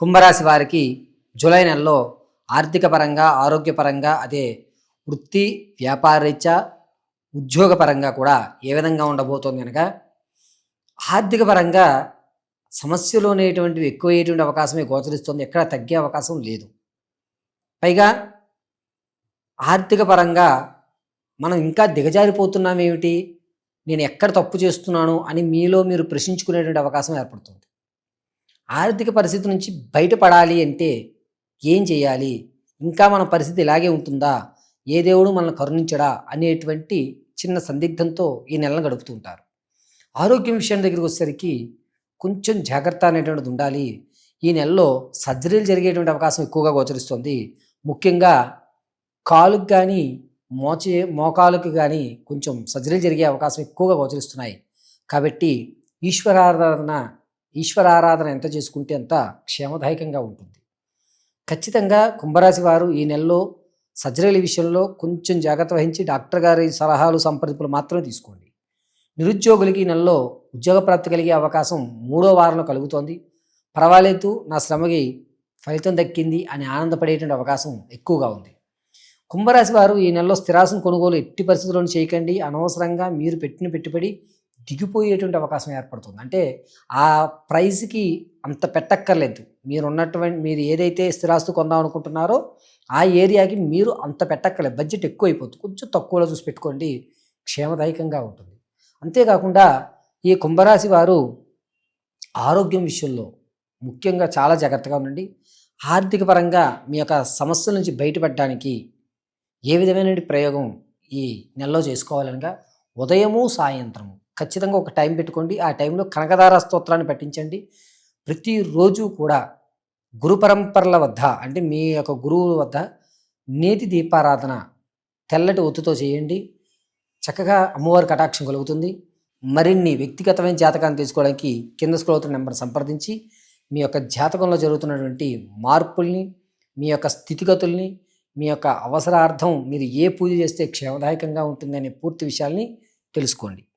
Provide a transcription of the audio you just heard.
కుంభరాశి వారికి జూలై నెలలో ఆర్థిక పరంగా, ఆరోగ్యపరంగా, అదే వృత్తి, వ్యాపారరీత్యా, ఉద్యోగపరంగా కూడా ఏ విధంగా ఉండబోతోంది కనుక ఆర్థిక పరంగా సమస్యలు అనేటువంటివి ఎక్కువయ్యేటువంటి అవకాశమే గోచరిస్తుంది. ఎక్కడ తగ్గే అవకాశం లేదు. పైగా ఆర్థిక పరంగా మనం ఇంకా దిగజారిపోతున్నామేమిటి, నేను ఎక్కడ తప్పు చేస్తున్నాను అని మీలో మీరు ప్రశ్నించుకునేటువంటి అవకాశం ఏర్పడుతుంది. ఆర్థిక పరిస్థితి నుంచి బయటపడాలి అంటే ఏం చేయాలి, ఇంకా మన పరిస్థితి ఇలాగే ఉంటుందా, ఏ దేవుడు మనల్ని కరుణించడా అనేటువంటి చిన్న సందిగ్ధంతో ఈ నెలను గడుపుతూ ఉంటారు. ఆరోగ్యం విషయం దగ్గరికి వచ్చేసరికి కొంచెం జాగ్రత్త అనేటువంటిది ఉండాలి. ఈ నెలలో సర్జరీలు జరిగేటువంటి అవకాశం ఎక్కువగా గోచరిస్తుంది. ముఖ్యంగా కాలుకు కానీ మోకాలుకు కానీ కొంచెం సర్జరీలు జరిగే అవకాశం ఎక్కువగా గోచరిస్తున్నాయి. కాబట్టి ఈశ్వరారాధన ఎంత చేసుకుంటే అంత క్షేమదాయకంగా ఉంటుంది. ఖచ్చితంగా కుంభరాశి వారు ఈ నెలలో సర్జరీల విషయంలో కొంచెం జాగ్రత్త వహించి డాక్టర్ గారి సలహాలు సంప్రదింపులు మాత్రమే తీసుకోండి. నిరుద్యోగులకి ఈ నెలలో ఉద్యోగ ప్రాప్తి కలిగే అవకాశం 3వ వారంలో కలుగుతోంది. పర్వాలేదు, నా శ్రమకి ఫలితం దక్కింది అని ఆనందపడేటువంటి అవకాశం ఎక్కువగా ఉంది. కుంభరాశి వారు ఈ నెలలో స్థిరాస్తిని కొనుగోలు ఎట్టి పరిస్థితుల్లోనూ చేయకండి. అనవసరంగా మీరు పెట్టిన పెట్టుబడి దిగిపోయేటువంటి అవకాశం ఏర్పడుతుంది. అంటే ఆ ప్రైస్కి అంత పెట్టక్కర్లేదు. మీరు ఏదైతే స్థిరాస్తి కొందాం అనుకుంటున్నారో ఆ ఏరియాకి మీరు అంత పెట్టక్కర్లేదు. బడ్జెట్ ఎక్కువ అయిపోతుంది. కొంచెం తక్కువలో చూసి పెట్టుకోండి, క్షేమదాయకంగా ఉంటుంది. అంతేకాకుండా ఈ కుంభరాశి వారు ఆరోగ్యం విషయంలో ముఖ్యంగా చాలా జాగ్రత్తగా ఉండండి. ఆర్థిక పరంగా మీ యొక్క సమస్యల నుంచి బయటపడడానికి ఏ విధమైన ప్రయోగం ఈ నెలలో చేసుకోవాలనగా ఉదయము సాయంత్రము ఖచ్చితంగా ఒక టైం పెట్టుకోండి. ఆ టైంలో కనకదార స్తోత్రాన్ని పఠించండి. ప్రతిరోజు కూడా గురు పరంపరల వద్ద, అంటే మీ యొక్క గురువుల వద్ద నేతి దీపారాధన తెల్లటి ఒత్తుతో చేయండి. చక్కగా అమ్మవారి కటాక్షం కలుగుతుంది. మరిన్ని వ్యక్తిగతమైన జాతకాన్ని తెలుసుకోవడానికి కింద స్క్రోల్ అవుతున్న నెంబర్ సంప్రదించి మీ యొక్క జాతకంలో జరుగుతున్నటువంటి మార్పుల్ని, మీ యొక్క స్థితిగతుల్ని, మీ యొక్క అవసరార్థం మీరు ఏ పూజ చేస్తే క్షేమదాయకంగా ఉంటుంది అనే పూర్తి విషయాల్ని తెలుసుకోండి.